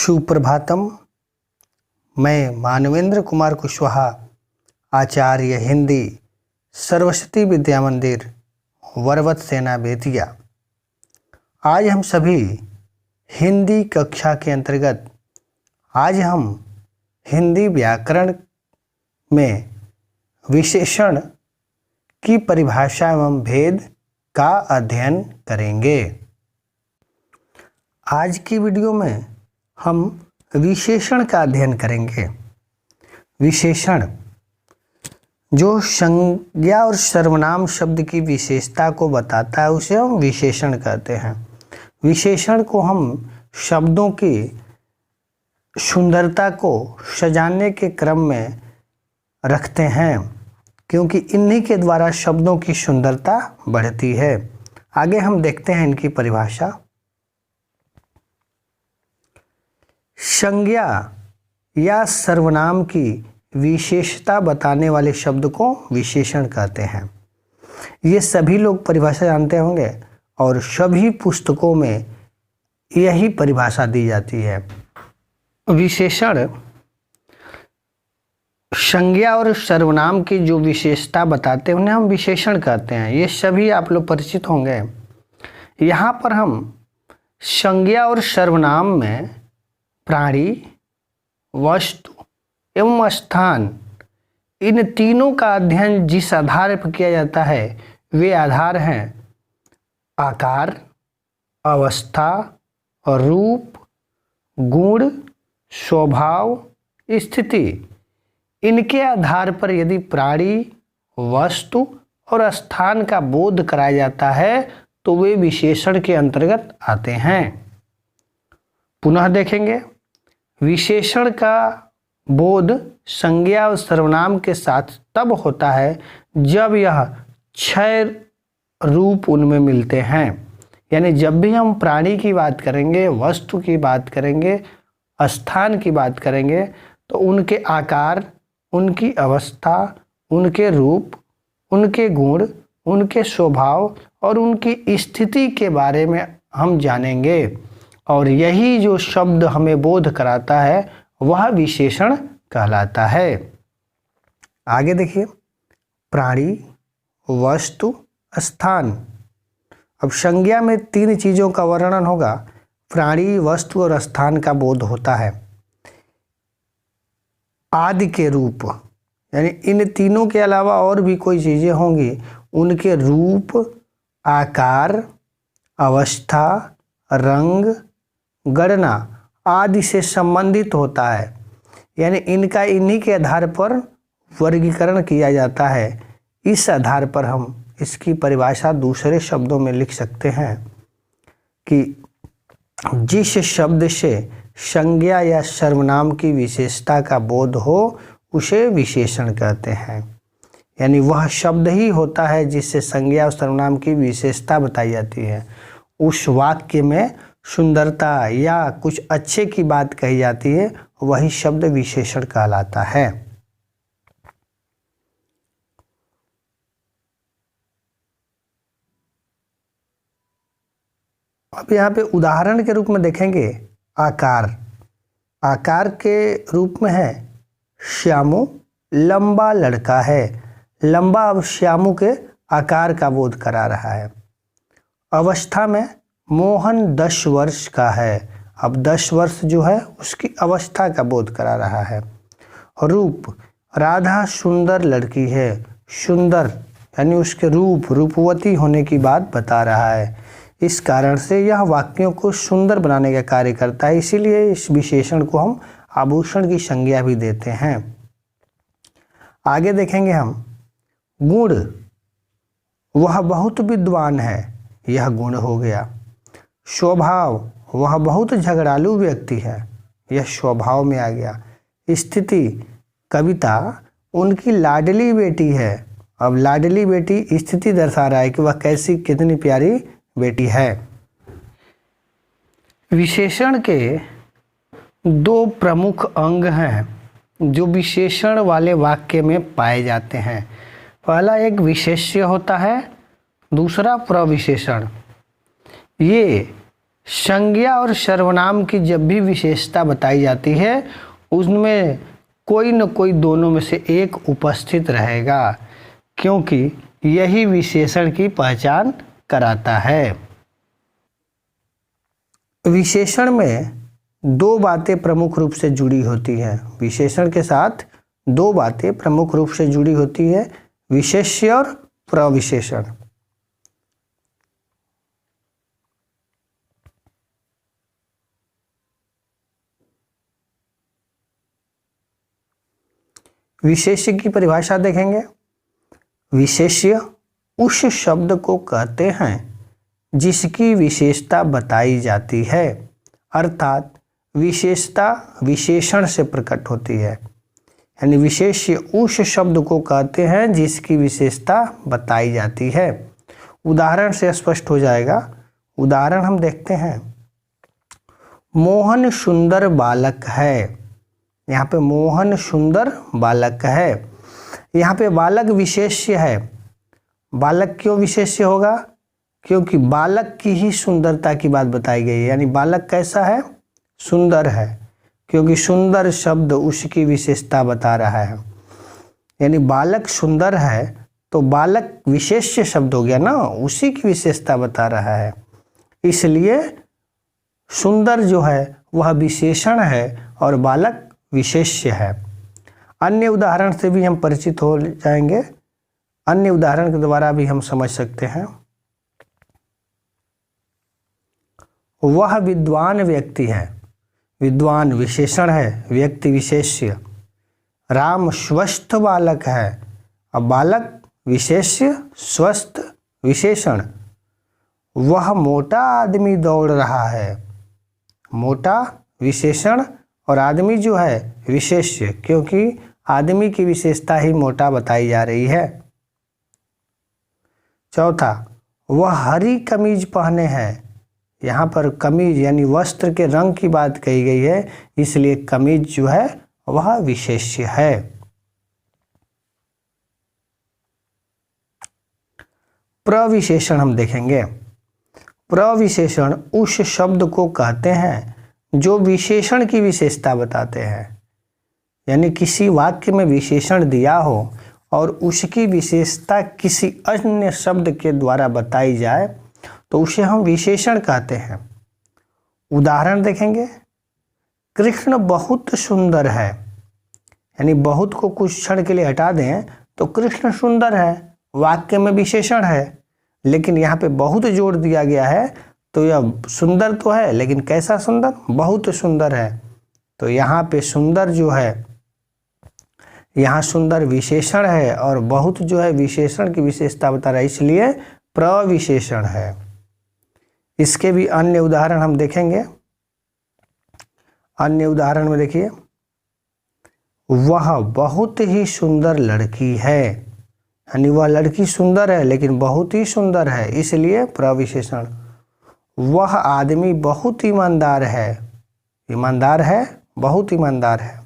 सुप्रभातम। मैं मानवेंद्र कुमार कुशवाहा, आचार्य हिंदी, सरस्वती विद्या मंदिर, वरवत सेना बेतिया। आज हम सभी हिंदी कक्षा के अंतर्गत हम हिंदी व्याकरण में विशेषण की परिभाषा एवं भेद का अध्ययन करेंगे। आज की वीडियो में हम विशेषण का अध्ययन करेंगे। विशेषण जो संज्ञा और सर्वनाम शब्द की विशेषता को बताता है उसे हम विशेषण कहते हैं। विशेषण को हम शब्दों की सुंदरता को सजाने के क्रम में रखते हैं, क्योंकि इन्हीं के द्वारा शब्दों की सुंदरता बढ़ती है। आगे हम देखते हैं इनकी परिभाषा। संज्ञा या सर्वनाम की विशेषता बताने वाले शब्द को विशेषण कहते हैं। ये सभी लोग परिभाषा जानते होंगे और सभी पुस्तकों में यही परिभाषा दी जाती है। विशेषण संज्ञा और सर्वनाम की जो विशेषता बताते हैं उन्हें हम विशेषण कहते हैं। ये सभी आप लोग परिचित होंगे। यहाँ पर हम संज्ञा और सर्वनाम में प्राणी, वस्तु एवं स्थान, इन तीनों का अध्ययन जिस आधार पर किया जाता है वे आधार हैं आकार, अवस्था, रूप, गुण, स्वभाव, स्थिति। इनके आधार पर यदि प्राणी, वस्तु और स्थान का बोध कराया जाता है तो वे विशेषण के अंतर्गत आते हैं। पुनः देखेंगे, विशेषण का बोध संज्ञा और सर्वनाम के साथ तब होता है जब यह 6 रूप उनमें मिलते हैं। यानी जब भी हम प्राणी की बात करेंगे, वस्तु की बात करेंगे, स्थान की बात करेंगे तो उनके आकार, उनकी अवस्था, उनके रूप, उनके गुण, उनके स्वभाव और उनकी स्थिति के बारे में हम जानेंगे। और यही जो शब्द हमें बोध कराता है वह विशेषण कहलाता है। आगे देखिए, प्राणी, वस्तु, स्थान। अब संज्ञा में 3 चीज़ों का वर्णन होगा। प्राणी, वस्तु और स्थान का बोध होता है। आदि के रूप, यानी इन तीनों के अलावा और भी कोई चीज़ें होंगी, उनके रूप, आकार, अवस्था, रंग, गणना आदि से संबंधित होता है। यानी इनका इन्हीं के आधार पर वर्गीकरण किया जाता है। इस आधार पर हम इसकी परिभाषा दूसरे शब्दों में लिख सकते हैं कि जिस शब्द से संज्ञा या सर्वनाम की विशेषता का बोध हो उसे विशेषण कहते हैं। यानी वह शब्द ही होता है जिससे संज्ञा और सर्वनाम की विशेषता बताई जाती है। उस वाक्य में सुंदरता या कुछ अच्छे की बात कही जाती है, वही शब्द विशेषण कहलाता है। अब यहाँ पे उदाहरण के रूप में देखेंगे आकार। आकार के रूप में है श्यामू लंबा लड़का है। लंबा अब श्यामू के आकार का बोध करा रहा है। अवस्था में मोहन 10 वर्ष का है। अब 10 वर्ष जो है उसकी अवस्था का बोध करा रहा है। रूप, राधा सुंदर लड़की है। सुंदर यानी उसके रूपवती होने की बात बता रहा है। इस कारण से यह वाक्यों को सुंदर बनाने का कार्य करता है। इसीलिए इस विशेषण को हम आभूषण की संज्ञा भी देते हैं। आगे देखेंगे हम गुण। वह बहुत विद्वान है, यह गुण हो गया। स्वभाव, वह बहुत झगड़ालू व्यक्ति है, यह स्वभाव में आ गया। स्थिति, कविता उनकी लाडली बेटी है। अब लाडली बेटी स्थिति दर्शा रहा है कि वह कैसी कितनी प्यारी बेटी है। विशेषण के 2 प्रमुख अंग हैं जो विशेषण वाले वाक्य में पाए जाते हैं। पहला एक विशेष्य होता है, दूसरा प्रविशेषण। ये संज्ञा और सर्वनाम की जब भी विशेषता बताई जाती है उसमें कोई न कोई दोनों में से एक उपस्थित रहेगा, क्योंकि यही विशेषण की पहचान कराता है। विशेषण में दो बातें प्रमुख रूप से जुड़ी होती हैं। विशेषण के साथ दो बातें प्रमुख रूप से जुड़ी होती है, विशेष्य और प्रविशेषण। विशेष्य की परिभाषा देखेंगे। विशेष्य उस शब्द को कहते हैं जिसकी विशेषता बताई जाती है, अर्थात विशेषता विशेषण से प्रकट होती है। यानी विशेष्य उस शब्द को कहते हैं जिसकी विशेषता बताई जाती है। उदाहरण से स्पष्ट हो जाएगा। उदाहरण हम देखते हैं। मोहन सुंदर बालक है। यहाँ पे मोहन सुंदर बालक है। यहाँ पे बालक विशेष्य है। बालक क्यों विशेष्य होगा? क्योंकि बालक की ही सुंदरता की बात बताई गई है। यानी बालक कैसा है? सुंदर है, क्योंकि सुंदर शब्द उसकी विशेषता बता रहा है। यानी बालक सुंदर है तो बालक विशेष्य शब्द हो गया ना, उसी की विशेषता बता रहा है। इसलिए सुंदर जो है वह विशेषण है और बालक विशेष्य है। अन्य उदाहरण से भी हम परिचित हो जाएंगे। अन्य उदाहरण के द्वारा भी हम समझ सकते हैं। वह विद्वान व्यक्ति है। विद्वान विशेषण है, व्यक्ति विशेष्य। राम स्वस्थ बालक है। अब बालक विशेष्य, स्वस्थ विशेषण। वह मोटा आदमी दौड़ रहा है। मोटा विशेषण और आदमी जो है विशेष्य, क्योंकि आदमी की विशेषता ही मोटा बताई जा रही है। चौथा, वह हरी कमीज पहने हैं। यहाँ पर कमीज यानी वस्त्र के रंग की बात कही गई है, इसलिए कमीज जो है वह विशेष्य है। प्रविशेषण हम देखेंगे। प्रविशेषण उस शब्द को कहते हैं जो विशेषण की विशेषता बताते हैं। यानी किसी वाक्य में विशेषण दिया हो और उसकी विशेषता किसी अन्य शब्द के द्वारा बताई जाए तो उसे हम विशेषण कहते हैं। उदाहरण देखेंगे। कृष्ण बहुत सुंदर है। यानी बहुत को कुछ क्षण के लिए हटा दें तो कृष्ण सुंदर है, वाक्य में विशेषण है, लेकिन यहाँ पे बहुत जोर दिया गया है तो यह सुंदर तो है, लेकिन कैसा सुंदर? बहुत सुंदर है। तो यहाँ पे सुंदर जो है, यहाँ सुंदर विशेषण है और बहुत जो है विशेषण की विशेषता बता रहा है, इसलिए प्रविशेषण है। इसके भी अन्य उदाहरण हम देखेंगे। अन्य उदाहरण में देखिए, वह बहुत ही सुंदर लड़की है। यानी वह लड़की सुंदर है लेकिन बहुत ही सुंदर है, इसलिए प्रविशेषण। वह आदमी बहुत ईमानदार है। ईमानदार है, बहुत ईमानदार है।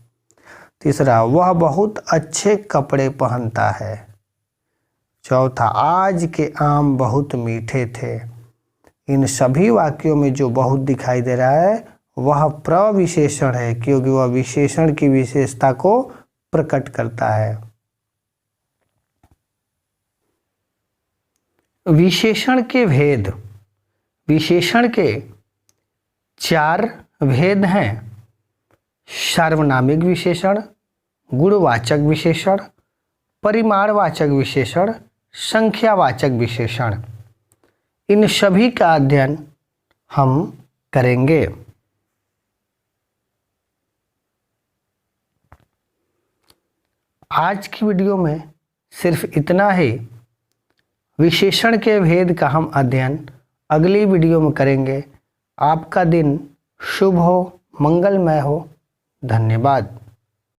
तीसरा, वह बहुत अच्छे कपड़े पहनता है। चौथा, आज के आम बहुत मीठे थे। इन सभी वाक्यों में जो बहुत दिखाई दे रहा है वह प्रविशेषण है, क्योंकि वह विशेषण की विशेषता को प्रकट करता है। विशेषण के भेद। विशेषण के 4 भेद हैं। सार्वनामिक विशेषण, गुणवाचक विशेषण, परिमाणवाचक विशेषण, संख्यावाचक विशेषण। इन सभी का अध्ययन हम करेंगे। आज की वीडियो में सिर्फ इतना ही। विशेषण के भेद का हम अध्ययन अगली वीडियो में करेंगे। आपका दिन शुभ हो, मंगलमय हो। धन्यवाद।